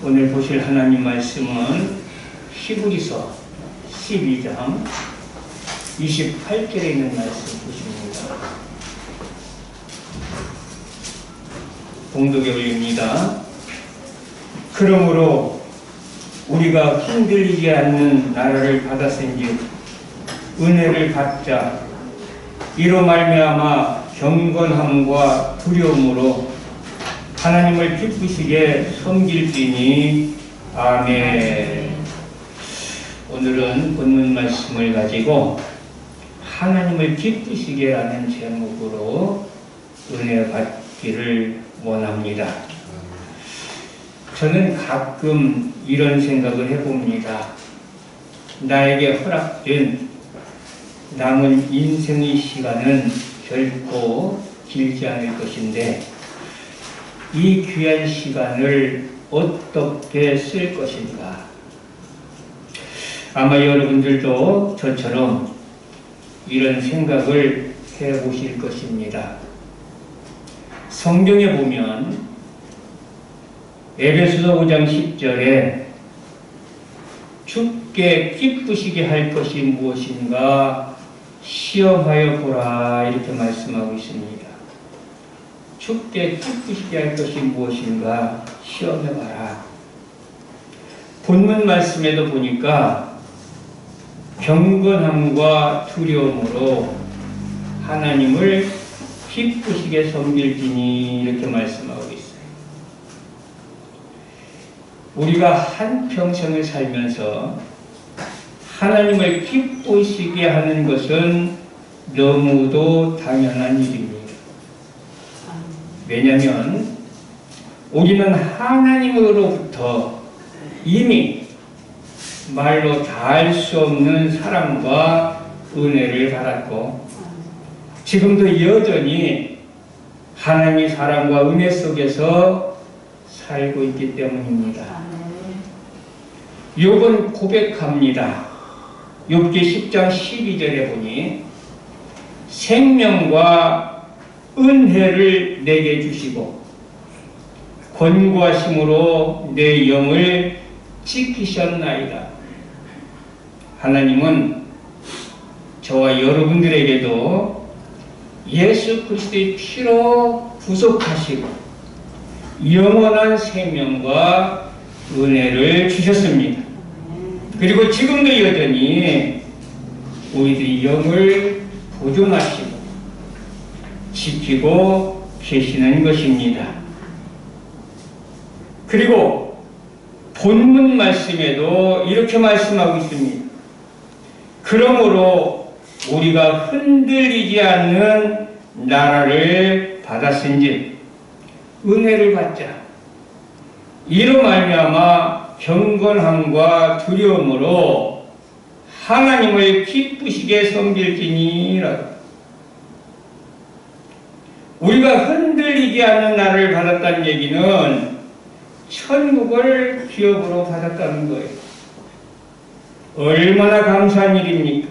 오늘 보실 하나님 말씀은 히브리서 12장 28절에 있는 말씀 보십니다. 봉독에 올립니다. 그러므로 우리가 흔들리지 않는 나라를 받았은즉 은혜를 받자. 이로 말미암아 경건함과 두려움으로 하나님을 기쁘시게 섬길지니. 아멘. 오늘은 본문 말씀을 가지고 하나님을 기쁘시게 하는 제목으로 은혜 받기를 원합니다. 저는 가끔 이런 생각을 해봅니다. 나에게 허락된 남은 인생의 시간은 결코 길지 않을 것인데 이 귀한 시간을 어떻게 쓸 것인가? 아마 여러분들도 저처럼 이런 생각을 해보실 것입니다. 성경에 보면 에베소서 5장 10절에 주께 기쁘시게 할 것이 무엇인가 시험하여 보라 이렇게 말씀하고 있습니다. 주께 기쁘시게 할 것이 무엇인가 시험해봐라. 본문 말씀에도 보니까 경건함과 두려움으로 하나님을 기쁘시게 섬길지니 이렇게 말씀하고 있어요. 우리가 한평생을 살면서 하나님을 기쁘시게 하는 것은 너무도 당연한 일입니다. 왜냐하면 우리는 하나님으로부터 이미 말로 다할 수 없는 사랑과 은혜를 받았고 지금도 여전히 하나님의 사랑과 은혜 속에서 살고 있기 때문입니다. 욥은 고백합니다. 욥기 10장 12절에 보니 생명과 은혜를 내게 주시고 권고하심으로 내 영을 지키셨나이다. 하나님은 저와 여러분들에게도 예수 그리스도의 피로 구속하시고 영원한 생명과 은혜를 주셨습니다. 그리고 지금도 여전히 우리들의 영을 보존하시고 지키고 계시는 것입니다. 그리고 본문 말씀에도 이렇게 말씀하고 있습니다. 그러므로 우리가 흔들리지 않는 나라를 받았은즉 은혜를 받자. 이로 말미암아 경건함과 두려움으로 하나님을 기쁘시게 섬길지니라. 우리가 흔들리지 않는 나라를 받았다는 얘기는 천국을 기업으로 받았다는 거예요. 얼마나 감사한 일입니까?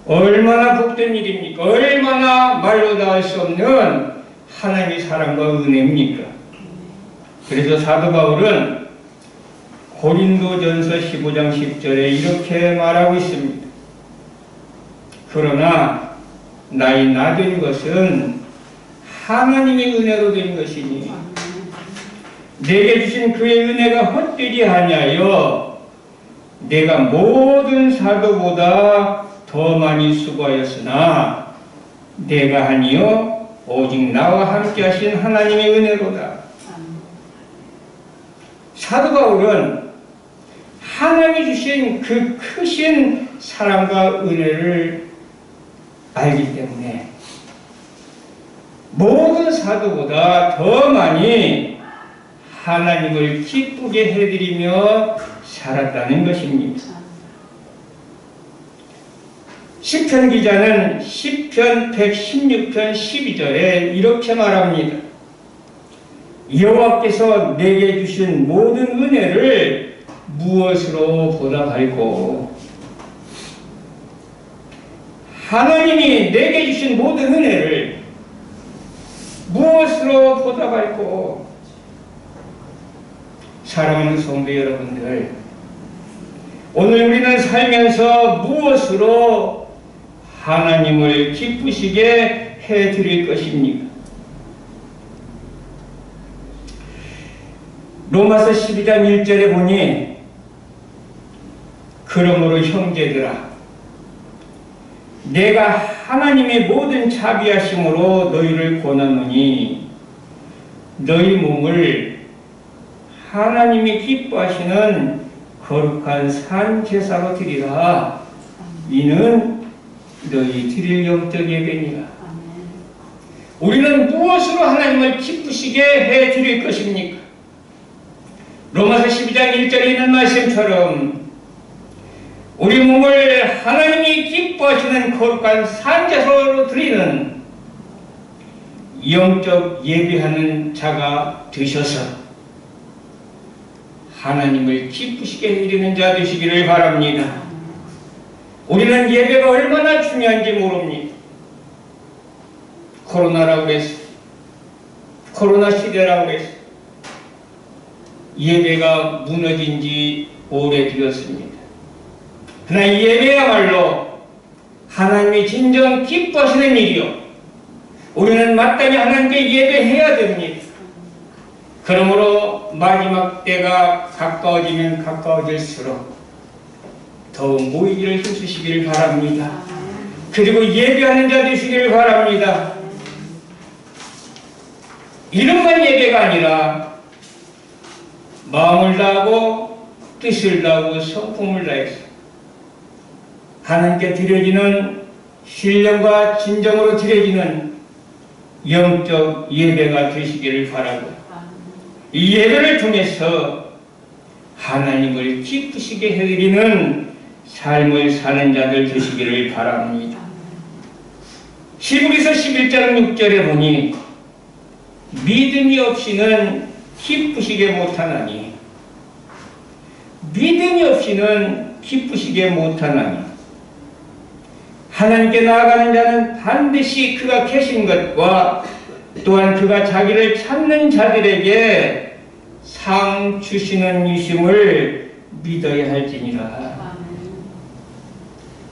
얼마나 복된 일입니까? 얼마나 말로 다 할 수 없는 하나님의 사랑과 은혜입니까? 그래서 사도 바울은 고린도전서 15장 10절에 이렇게 말하고 있습니다. 그러나 나의 나된 것은 하나님의 은혜로 된 것이니 내게 주신 그의 은혜가 헛되지 아니하여 내가 모든 사도보다 더 많이 수고하였으나 내가 아니요 오직 나와 함께 하신 하나님의 은혜로다. 사도 바울은 하나님이 주신 그 크신 사랑과 은혜를 알기 때문에 모든 사도보다 더 많이 하나님을 기쁘게 해드리며 살았다는 것입니다. 시편 기자는 시편 116편 12절에 이렇게 말합니다. 여호와께서 내게 주신 모든 은혜를 무엇으로 보답할꼬? 하나님이 내게 주신 모든 은혜를 무엇으로 보답할꼬? 사랑하는 성도 여러분들, 오늘 우리는 살면서 무엇으로 하나님을 기쁘시게 해드릴 것입니까? 로마서 12장 1절에 보니, 그러므로 형제들아, 내가 하나님의 모든 자비하심으로 너희를 권하노니 너희 몸을 하나님이 기뻐하시는 거룩한 산 제사로 드리라. 이는 너희 드릴 영적 예배니라. 우리는 무엇으로 하나님을 기쁘시게 해드릴 것입니까? 로마서 12장 1절에 있는 말씀처럼 우리 몸을 하나님이 기뻐하시는 거룩한 산제사로 드리는 영적 예배하는 자가 되셔서 하나님을 기쁘시게 해드리는 자 되시기를 바랍니다. 우리는 예배가 얼마나 중요한지 모릅니다. 코로나라고 해서, 코로나 시대라고 해서 예배가 무너진 지 오래되었습니다. 그러나 이 예배야말로 하나님이 진정 기뻐하시는 일이요, 우리는 마땅히 하나님께 예배해야 됩니다. 그러므로 마지막 때가 가까워지면 가까워질수록 더욱 모이기를 힘쓰시기를 바랍니다. 그리고 예배하는 자 되시기를 바랍니다. 이름만 예배가 아니라 마음을 다하고 뜻을 다하고 성품을 다해서 하나님께 드려지는 신령과 진정으로 드려지는 영적 예배가 되시기를 바라고, 이 예배를 통해서 하나님을 기쁘시게 해드리는 삶을 사는 자들 되시기를 바랍니다. 히브리서 11장 6절에 보니 믿음이 없이는 기쁘시게 못하나니, 믿음이 없이는 기쁘시게 못하나니, 하나님께 나아가는 자는 반드시 그가 계신 것과 또한 그가 자기를 찾는 자들에게 상 주시는 이심을 믿어야 할지니라.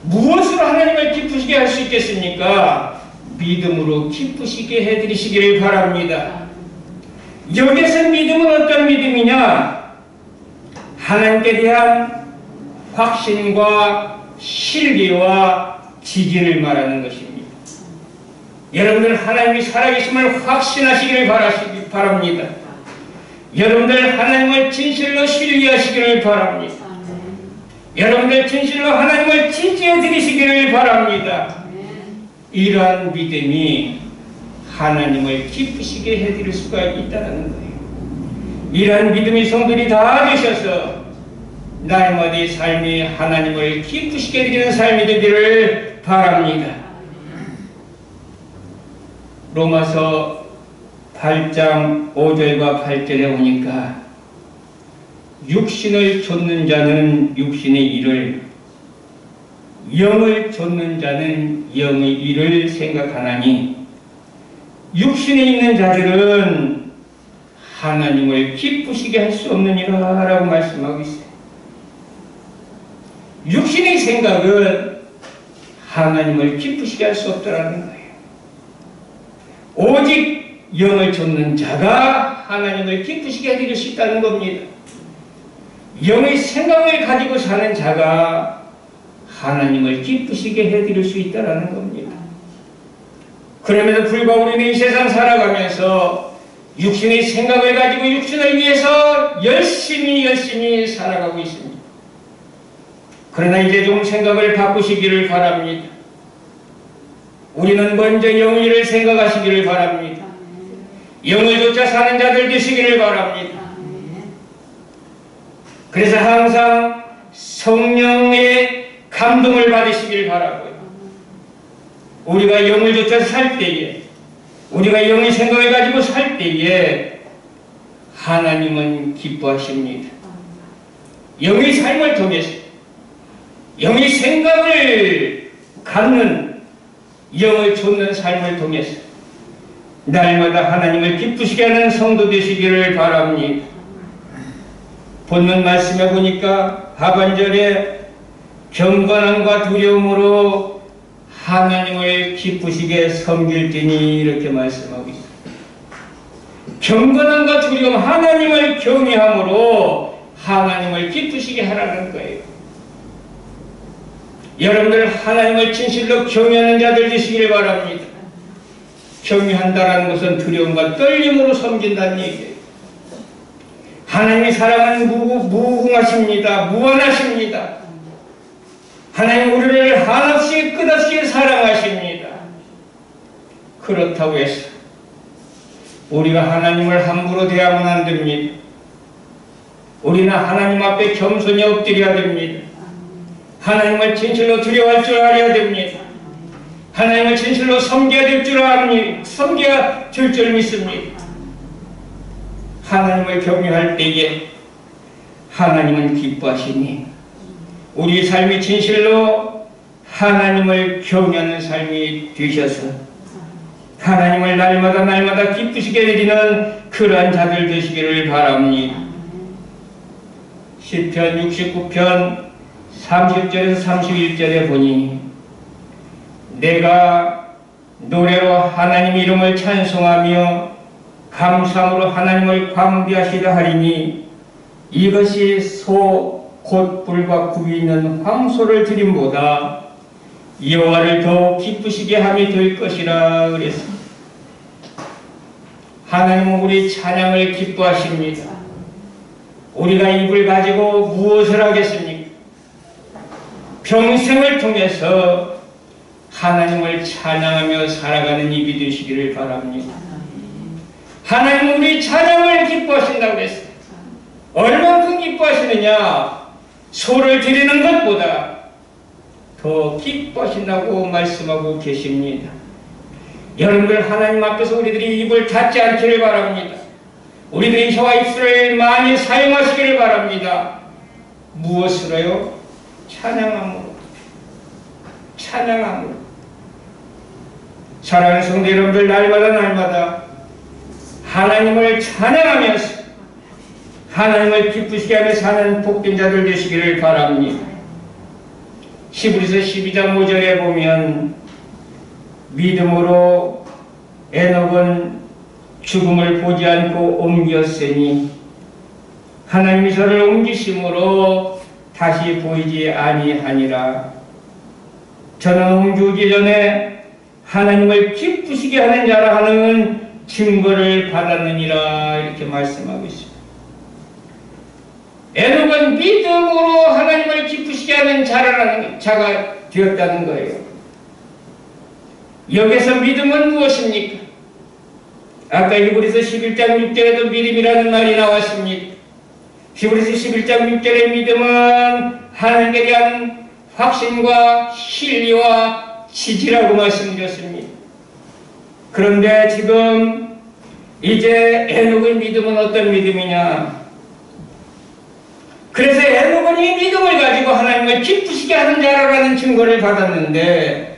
무엇으로 하나님을 기쁘시게 할 수 있겠습니까? 믿음으로 기쁘시게 해드리시기를 바랍니다. 여기서 믿음은 어떤 믿음이냐? 하나님께 대한 확신과 신뢰와 지지를 말하는 것입니다. 여러분들 하나님이 살아계심을 확신하시기를 바랍니다. 여러분들 하나님을 진실로 신뢰하시기를 바랍니다. 여러분들 진실로 하나님을 지지해 드리시기를 바랍니다. 이러한 믿음이 하나님을 기쁘시게 해드릴 수가 있다는 거예요. 이러한 믿음이 성도들이 다 되셔서 날마다 삶이 하나님을 기쁘시게 해드리는 삶이 되기를 바랍니다. 로마서 8장 5절과 8절에 보니까 육신을 좇는 자는 육신의 일을, 영을 좇는 자는 영의 일을 생각하나니 육신에 있는 자들은 하나님을 기쁘시게 할 수 없느니라 라고 말씀하고 있어요. 육신의 생각은 하나님을 기쁘시게 할 수 없다는 거예요. 오직 영을 좇는 자가 하나님을 기쁘시게 해드릴 수 있다는 겁니다. 영의 생각을 가지고 사는 자가 하나님을 기쁘시게 해드릴 수 있다는 겁니다. 그럼에도 불구하고 우리는 이 세상 살아가면서 육신의 생각을 가지고 육신을 위해서 열심히 살아가고 있습니다. 그러나 이제 좀 생각을 바꾸시기를 바랍니다. 우리는 먼저 영의를 생각하시기를 바랍니다. 영을 좇아 사는 자들 되시기를 바랍니다. 그래서 항상 성령의 감동을 받으시길 바라고요. 우리가 영을 좇아 살 때에, 우리가 영의 생각을 가지고 살 때에 하나님은 기뻐하십니다. 영의 삶을 통해서, 영의 생각을 갖는, 영을 좇는 삶을 통해서 날마다 하나님을 기쁘시게 하는 성도 되시기를 바랍니다. 본문 말씀해 보니까 하반절에 경건함과 두려움으로 하나님을 기쁘시게 섬길지니 이렇게 말씀하고 있습니다. 경건함과 두려움, 하나님을 경외함으로 하나님을 기쁘시게 하라는 거예요. 여러분들 하나님을 진실로 경외하는 자들 되시길 바랍니다. 경외한다라는 것은 두려움과 떨림으로 섬긴다는 얘기예요. 하나님의 사랑은 무궁하십니다. 무한하십니다. 하나님 우리를 한없이 끝없이 사랑하십니다. 그렇다고 해서 우리가 하나님을 함부로 대하면 안 됩니다. 우리는 하나님 앞에 겸손히 엎드려야 됩니다. 하나님을 진실로 두려워할 줄 알아야 됩니다. 하나님을 진실로 섬겨야 될 줄 압니다. 섬겨야 될 줄 믿습니다. 하나님을 경외할 때에 하나님은 기뻐하시니 우리 삶이 진실로 하나님을 경외하는 삶이 되셔서 하나님을 날마다 기쁘시게 드리는 그러한 자들 되시기를 바랍니다. 시편 69편 30절에서 31절에 보니 내가 노래로 하나님 이름을 찬송하며 감사함으로 하나님을 광대하시다 하리니 이것이 소 곧 불과 굽이 있는 황소를 드림보다 여호와를 더욱 기쁘시게 함이 될 것이라 그랬습니다. 하나님은 우리 찬양을 기뻐하십니다. 우리가 입을 가지고 무엇을 하겠습니까? 평생을 통해서 하나님을 찬양하며 살아가는 입이 되시기를 바랍니다. 하나님은 우리 찬양을 기뻐하신다고 그랬어요. 얼만큼 기뻐하시느냐? 소를 드리는 것보다 더 기뻐하신다고 말씀하고 계십니다. 여러분들 하나님 앞에서 우리들이 입을 닫지 않기를 바랍니다. 우리들이 혀와 입술을 많이 사용하시기를 바랍니다. 무엇으로요? 찬양함으로. 찬양함으로. 사랑하는 성도 여러분들 날마다 하나님을 찬양하면서 하나님을 기쁘시게 하며 사는 복된 자들 되시기를 바랍니다. 히브리서 12장 5절에 보면 믿음으로 에녹은 죽음을 보지 않고 옮겼으니 하나님이 저를 옮기심으로 다시 보이지 아니하니라. 저는 옮기기 전에 하나님을 기쁘시게 하는 자라 하는 증거를 받았느니라 이렇게 말씀하고 있습니다. 에녹은 믿음으로 하나님을 기쁘시게 하는 자가 되었다는 거예요. 여기서 믿음은 무엇입니까? 아까 히브리서 11장 6절에도 믿음이라는 말이 나왔습니다. 히브리서 11장 6절의 믿음은 하나님에 대한 확신과 신뢰와 지지라고 말씀드렸습니다. 그런데 지금 이제 에녹의 믿음은 어떤 믿음이냐? 그래서 에녹은 이 믿음을 가지고 하나님을 기쁘시게 하는 자라는 증거를 받았는데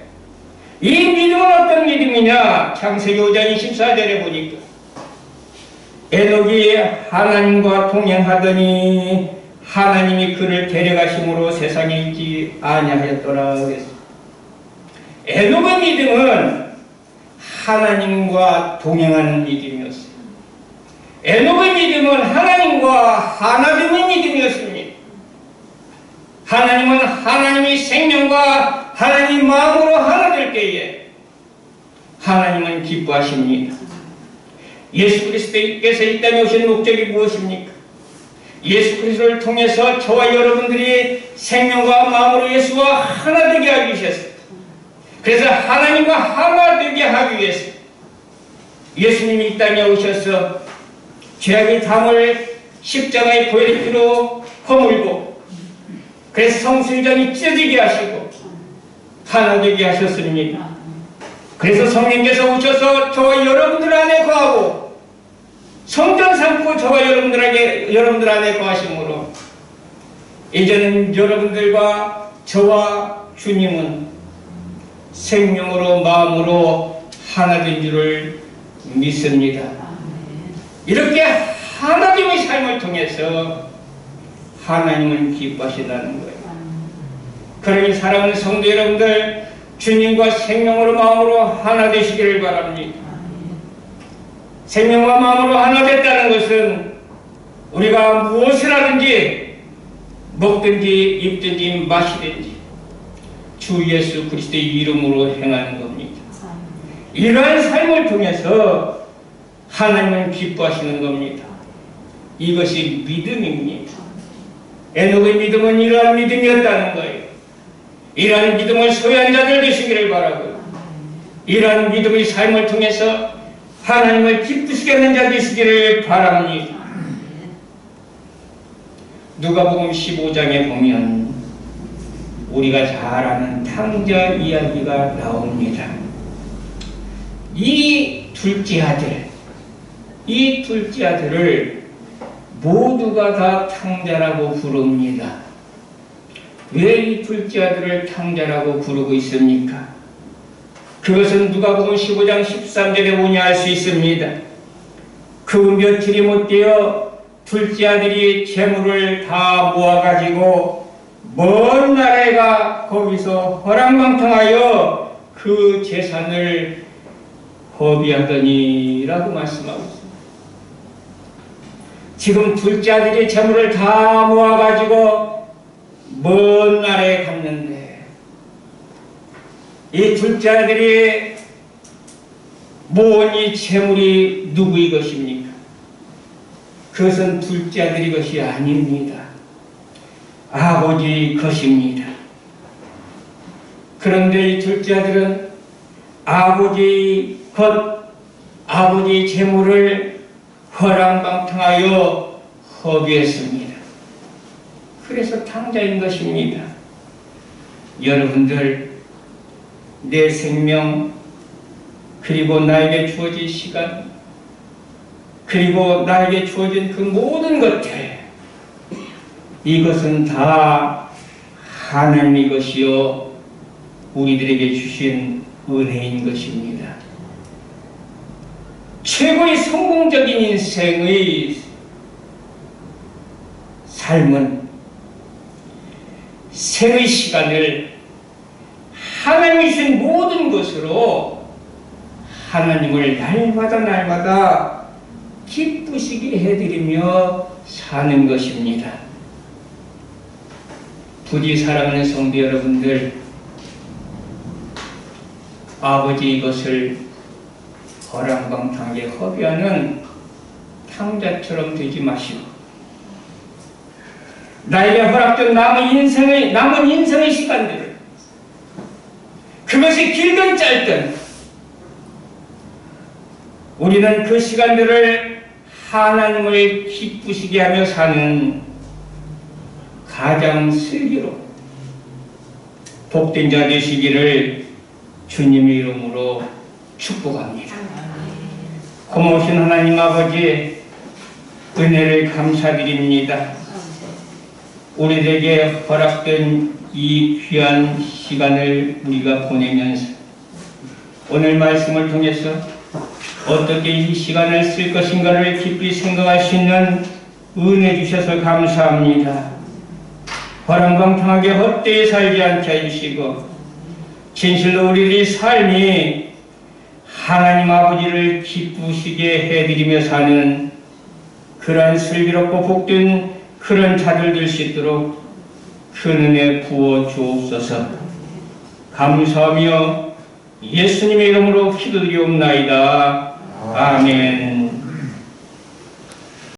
이 믿음은 어떤 믿음이냐? 창세기 5장 24절에 보니까 에녹이 하나님과 동행하더니 하나님이 그를 데려가심으로 세상에 있지 아니하였더라 그랬습니다. 에녹의 믿음은 하나님과 동행하는 믿음이었어요. 에녹의 믿음은 하나님과 하나 되는 믿음이었습니다. 하나님은 하나님의 생명과 하나님의 마음으로 하나 될 때에 하나님은 기뻐하십니다. 예수 그리스도께서 이 땅에 오신 목적이 무엇입니까? 예수 그리스도를 통해서 저와 여러분들이 생명과 마음으로 예수와 하나 되게 하기 위해서, 그래서 하나님과 하나 되게 하기 위해서 예수님이 이 땅에 오셔서 죄악의 담을 십자가의 보혈로 허물고 그래서 성수의장이 찢어지게 하시고 하나 되게 하셨습니다. 그래서 성령께서 오셔서 저와 여러분들 안에 거하고 성전 삼고 저와 여러분들 안에 거하심으로 이제는 여러분들과 저와 주님은 생명으로 마음으로 하나 된 줄을 믿습니다. 이렇게 하나됨의 삶을 통해서 하나님은 기뻐하신다는 거예요. 그러니 사랑하는 성도 여러분들, 주님과 생명으로 마음으로 하나 되시기를 바랍니다. 생명과 마음으로 하나 됐다는 것은 우리가 무엇을 하든지 먹든지 입든지 마시든지 주 예수 그리스도의 이름으로 행하는 겁니다. 이러한 삶을 통해서 하나님은 기뻐하시는 겁니다. 이것이 믿음입니다. 에녹의 믿음은 이러한 믿음이었다는 거예요. 이러한 믿음을 소유한 자들 되시기를 바라고요. 이러한 믿음의 삶을 통해서 하나님을 기쁘시게 하는 자 되시기를 바랍니다. 누가복음 15장에 보면 우리가 잘 아는 탕자 이야기가 나옵니다. 이 둘째 아들을 모두가 다 탕자라고 부릅니다. 왜 이 둘째 아들을 탕자라고 부르고 있습니까? 그것은 누가복음 15장 13절에 보니 알 수 있습니다. 그 며칠이 못되어 둘째 아들이 재물을 다 모아가지고 먼 나라에 가 거기서 허랑방탕하여 그 재산을 허비하더니라고 말씀하고 있습니다. 지금 둘째 아들이 재물을 다 모아가지고 먼 나라에 갔는데 이 둘째 아들이 모은 이 재물이 누구의 것입니까? 그것은 둘째 아들의 것이 아닙니다. 아버지 것입니다. 그런데 이 둘째 아들은 아버지 재물을 허랑방탕하여 허비했습니다. 그래서 탕자인 것입니다. 여러분들, 내 생명, 그리고 나에게 주어진 시간, 그리고 나에게 주어진 그 모든 것들, 이것은 다 하나님의 것이요 우리들에게 주신 은혜인 것입니다. 최고의 성공적인 인생의 삶은 생의 시간을 하나님이 주신 모든 것으로 하나님을 날마다 기쁘시게 해드리며 사는 것입니다. 부디 사랑하는 성도 여러분들, 아버지 이것을 허랑방탕하게 허비하는 탕자처럼 되지 마시고 나에게 허락된 남은 인생의 시간들을, 그것이 길든 짧든 우리는 그 시간들을 하나님을 기쁘시게 하며 사는 가장 슬기로 복된 자 되시기를 주님의 이름으로 축복합니다. 고마우신 하나님 아버지, 은혜를 감사드립니다. 우리에게 허락된 이 귀한 시간을 우리가 보내면서 오늘 말씀을 통해서 어떻게 이 시간을 쓸 것인가를 깊이 생각할 수 있는 은혜 주셔서 감사합니다. 허랑방탕하게 헛되이 살지 않게 해주시고 진실로 우리들의 삶이 하나님 아버지를 기쁘시게 해드리며 사는 그런 슬기롭고 복된 그런 자들 될 수 있도록 큰 은혜 부어 주옵소서. 감사하며 예수님의 이름으로 기도드리옵나이다. 아멘.